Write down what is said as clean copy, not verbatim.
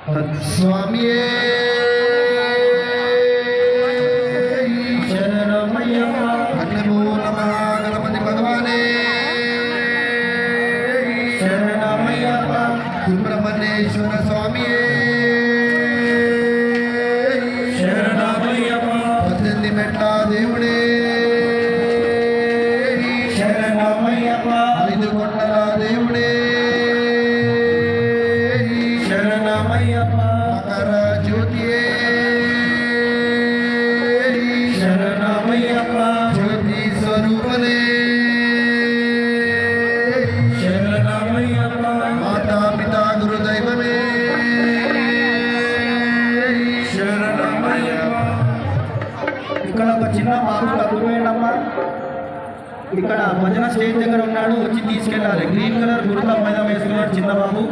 స్వామియే నమో నమః గణపతి భగవానే సుబ్రహ్మణ్యేశ్వర స్వామియే 18 మెట్ల దేవుడే 5 కొండల దేవుడే మకర జ్యోతియే జ్యోతి స్వరూపనే మాతా పితా గురు దైవమే ఇక్కడ ఒక చిన్న బాబు గురువేనమ్మా. ఇక్కడ భజన స్టేజ్ దగ్గర ఉన్నాడు, వచ్చి తీసుకెళ్ళాలి. గ్రీన్ కలర్ గురుత మైదానం వేసుకున్నాడు చిన్న బాబు.